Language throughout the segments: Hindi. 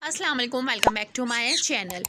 अस्सलाम वालेकुम, welcome back to my channel.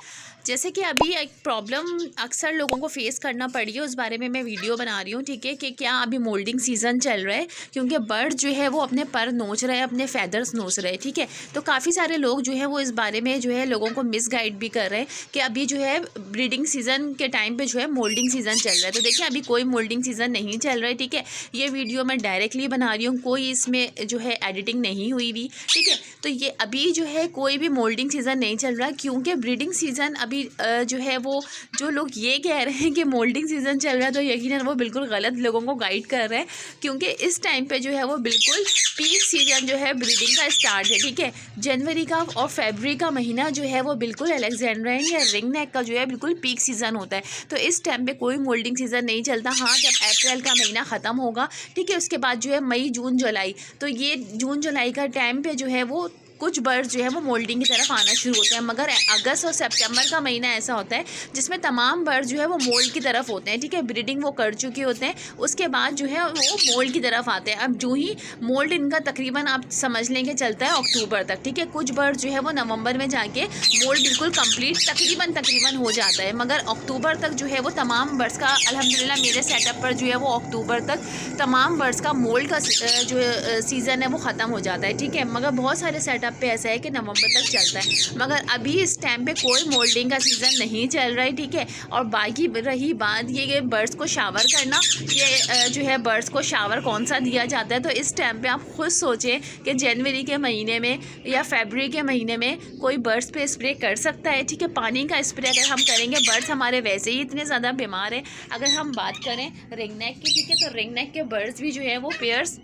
जैसे कि अभी एक प्रॉब्लम अक्सर लोगों को फेस करना पड़ी है, उस बारे में मैं वीडियो बना रही हूँ। ठीक है कि क्या अभी मोल्डिंग सीज़न चल रहा है, क्योंकि बर्ड जो है वो अपने पर नोच रहे हैं, अपने फैदर्स नोच रहे हैं। ठीक है, तो काफ़ी सारे लोग जो है वो इस बारे में जो है लोगों को मिसगाइड भी कर रहे हैं कि अभी जो है ब्रीडिंग सीज़न के टाइम पे जो है मोल्डिंग सीज़न चल रहा है। तो देखिए, अभी कोई मोल्डिंग सीज़न नहीं चल रहा है। ठीक है, ये वीडियो मैं डायरेक्टली बना रही हूँ, कोई इसमें जो है एडिटिंग नहीं हुई हुई। ठीक है, तो ये अभी जो है कोई भी मोल्डिंग सीज़न नहीं चल रहा, क्योंकि ब्रीडिंग सीज़न अभी जो है वो जो लोग ये कह रहे हैं कि मोल्डिंग सीज़न चल रहा है, तो यकीनन वो बिल्कुल गलत लोगों को गाइड कर रहे हैं, क्योंकि इस टाइम पे जो है वो बिल्कुल पीक सीज़न जो है ब्रीडिंग का स्टार्ट है। ठीक है, जनवरी का और फरवरी का महीना जो है वो बिल्कुल अलेक्जेंड्राइन या रिंग नेक का जो है बिल्कुल पीक सीज़न होता है। तो इस टाइम पे कोई मोल्डिंग सीज़न नहीं चलता। हाँ, जब अप्रैल का महीना ख़त्म होगा, ठीक है, उसके बाद जो है मई जून जुलाई, तो ये जून जुलाई का टाइम पे जो है वो कुछ बर्ड्स जो है वो मोल्डिंग की तरफ आना शुरू होते हैं। मगर अगस्त और सितंबर का महीना ऐसा होता है जिसमें तमाम बर्ड जो है वो मोल्ड की तरफ होते हैं। ठीक है, ब्रीडिंग वो कर चुके होते हैं, उसके बाद जो है वो मोल्ड की तरफ आते हैं। अब जो ही मोल्ड इनका तकरीबन आप समझ लेंगे चलता है अक्टूबर तक। ठीक है, कुछ बर्ड जो है वो नवंबर में जाके मोल्ड बिल्कुल कंप्लीट तकरीबन हो जाता है, मगर अक्टूबर तक जो है वो तमाम बर्ड्स का अल्हम्दुलिल्लाह मेरे सेटअप पर जो है वो अक्टूबर तक तमाम बर्ड्स का मोल्ड का जो सीज़न है वो ख़त्म हो जाता है। ठीक है, मगर बहुत सारे सेटअप पे ऐसा है कि नवंबर तक चलता है, मगर अभी इस टाइम पे कोई मोल्डिंग का सीज़न नहीं चल रहा है। ठीक है, और बाकी रही बात ये बर्ड्स को शावर करना, ये जो है बर्ड्स को शावर कौन सा दिया जाता है, तो इस टाइम पे आप खुद सोचें कि जनवरी के महीने में या फरवरी के महीने में कोई बर्ड्स पे स्प्रे कर सकता है। ठीक है, पानी का स्प्रे अगर हम करेंगे, बर्ड्स हमारे वैसे ही इतने ज़्यादा बीमार हैं। अगर हम बात करें रिंग नेक की, ठीक है, तो रिंग नेक के बर्ड्स भी जो है वो पेयर्स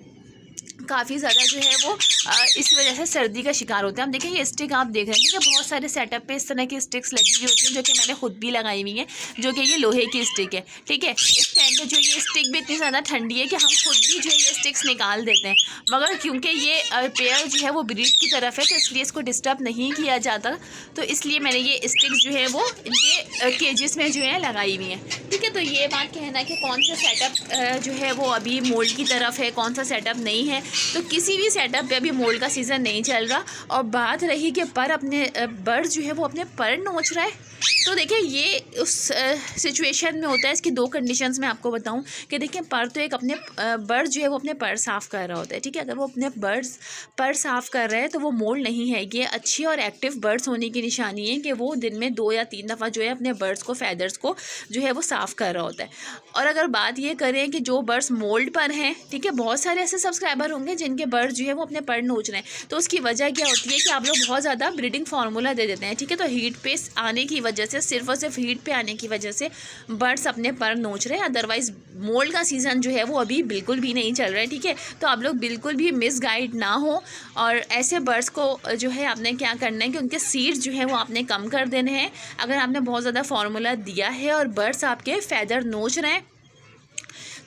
काफ़ी ज़्यादा जो है वो इस वजह से सर्दी का शिकार होते हैं। हम देखें ये स्टिक आप देख रहे हैं, ठीक है, बहुत सारे सेटअप पे इस तरह की स्टिक्स लगी हुई होती हैं, जो कि मैंने खुद भी लगाई हुई हैं, जो कि ये लोहे की स्टिक है। ठीक है, इस टाइम पे जो ये स्टिक भी इतनी ज़्यादा ठंडी है कि हम खुद भी जो है ये स्टिक्स निकाल देते हैं, मगर क्योंकि ये पेयर जो है वो ब्रीड की तरफ है, तो इसलिए इसको डिस्टर्ब नहीं किया जाता। तो इसलिए मैंने ये स्टिक्स जो है वो ये केजेस में जो है लगाई हुई हैं। ठीक है, तो ये बात कहना कि कौन सा सेटअप जो है वो अभी मोल्ड की तरफ है, कौन सा सेटअप नहीं है, तो किसी भी सेटअप पे अभी मोल्ड का सीज़न नहीं चल रहा। और बात रही कि पर अपने बर्ड जो है वो अपने पर नोच रहा है, तो देखिए ये उस सिचुएशन में होता है। इसकी दो कंडीशंस मैं आपको बताऊं कि देखिए, पर तो एक अपने बर्ड जो है वो अपने पर साफ़ कर रहा होता है। ठीक है, अगर वो अपने बर्ड्स पर साफ़ कर रहे हैं तो वो मोल्ड नहीं है। ये अच्छी और एक्टिव बर्ड्स होने की निशानी है कि वो दिन में 2 या 3 दफ़ा जो है अपने बर्ड्स को, फैदर्स को जो है वो साफ़ कर रहा होता है। और अगर बात ये करें कि जो बर्ड्स मोल्ड पर हैं, ठीक है, बहुत सारे ऐसे सब्सक्राइबर होंगे जिनके बर्ड जो है वो अपने पर नोच रहे हैं, तो उसकी वजह क्या होती है कि आप लोग बहुत ज़्यादा ब्रीडिंग फार्मूला दे देते हैं। ठीक है, तो हीट पे आने की वजह से, सिर्फ और सिर्फ हीट पे आने की वजह से बर्ड्स अपने पर नोच रहे हैं। अदरवाइज़ मोल्ड का सीज़न जो है वो अभी बिल्कुल भी नहीं चल रहा है। ठीक है, तो आप लोग बिल्कुल भी मिसगाइड ना हो, और ऐसे बर्ड्स को जो है आपने क्या करना है कि उनके सीड्स जो है वो आपने कम कर देने हैं। अगर आपने बहुत ज़्यादा फार्मूला दिया है और बर्ड्स आपके फैदर नोच रहे हैं,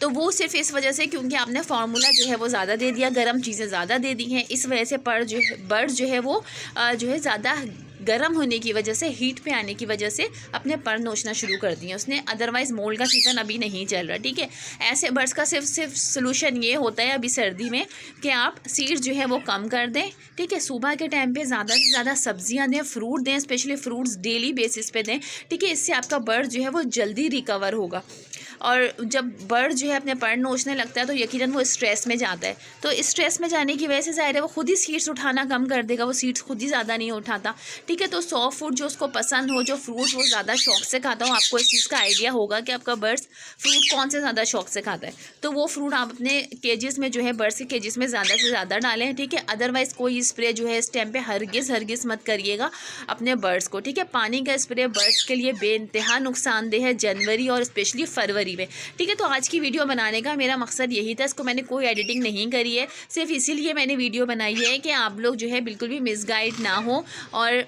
तो वो सिर्फ इस वजह से क्योंकि आपने फार्मूला जो है वो ज़्यादा दे दिया, गर्म चीज़ें ज़्यादा दे दी हैं, इस वजह से पर जो है बर्ड जो है वो जो है ज़्यादा गर्म होने की वजह से, हीट पे आने की वजह से अपने पर नोचना शुरू कर दिए उसने। अदरवाइज़ मोल्ड का सीज़न अभी नहीं चल रहा। ठीक है, ऐसे बर्ड्स का सिर्फ सोल्यूशन ये होता है अभी सर्दी में कि आप सीड्स जो है वो कम कर दें। ठीक है, सुबह के टाइम पे ज़्यादा से ज़्यादा सब्जियां दें, फ्रूट दें, स्पेशली फ्रूट्स डेली बेसिस पे दें। ठीक है, इससे आपका बर्ड जो है वो जल्दी रिकवर होगा। और जब बर्ड जो है अपने पर नोचने लगता है तो यकीनन वो स्ट्रेस में जाता है, तो स्ट्रेस में जाने की वजह से ज़ाहिर है वो खुद ही सीड्स उठाना कम कर देगा, वो सीड्स खुद ही ज़्यादा नहीं उठाता। ठीक है, तो सॉफ्ट फूड जो उसको पसंद हो, जो फ्रूट वो ज़्यादा शौक से खाता हो, आपको इस चीज़ का आइडिया होगा कि आपका बर्ड्स फ्रूट कौन से ज़्यादा शौक से खाता है, तो वो फ्रूट आप अपने केजेस में जो है बर्ड्स के केजेस में ज़्यादा से ज़्यादा डालें। ठीक है, अदरवाइज़ कोई स्प्रे जो है इस टाइम पे हरगिज़ मत करिएगा अपने बर्ड्स को। ठीक है, पानी का स्प्रे बर्ड्स के लिए बेइंतहा नुकसानदेह है जनवरी और स्पेशली फरवरी में। ठीक है, तो आज की वीडियो बनाने का मेरा मकसद यही था, इसको मैंने कोई एडिटिंग नहीं करी है, सिर्फ इसीलिए मैंने वीडियो बनाई है कि आप लोग जो है बिल्कुल भी मिसगाइड ना हो और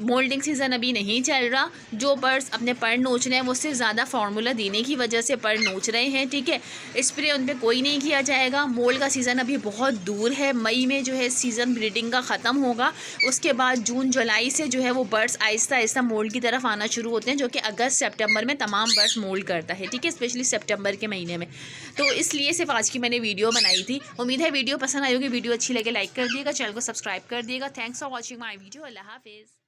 मोल्डिंग सीज़न अभी नहीं चल रहा। जो बर्ड्स अपने पर नोच रहे हैं वो सिर्फ ज़्यादा फार्मूला देने की वजह से पर नोच रहे हैं, ठीक है। स्प्रे उन पर कोई नहीं किया जाएगा। मोल्ड का सीज़न अभी बहुत दूर है। मई में जो है सीज़न ब्रीडिंग का ख़त्म होगा। उसके बाद जून जुलाई से जो है वो बर्ड्स आहिस्ता आहिस्ता मोल्ड की तरफ आना शुरू होते हैं, जो कि अगस्त सितंबर में तमाम बर्ड्स मोल्ड करता है, ठीक है, स्पेशली सितंबर के महीने में। तो इसलिए सिर्फ आज की मैंने वीडियो बनाई थी। उम्मीद है वीडियो पसंद आई होगी। वीडियो अच्छी लगे लाइक कर दिएगा, चैनल को सब्सक्राइब कर दिएगा। Thanks for watching my video. Allah हाफिज़।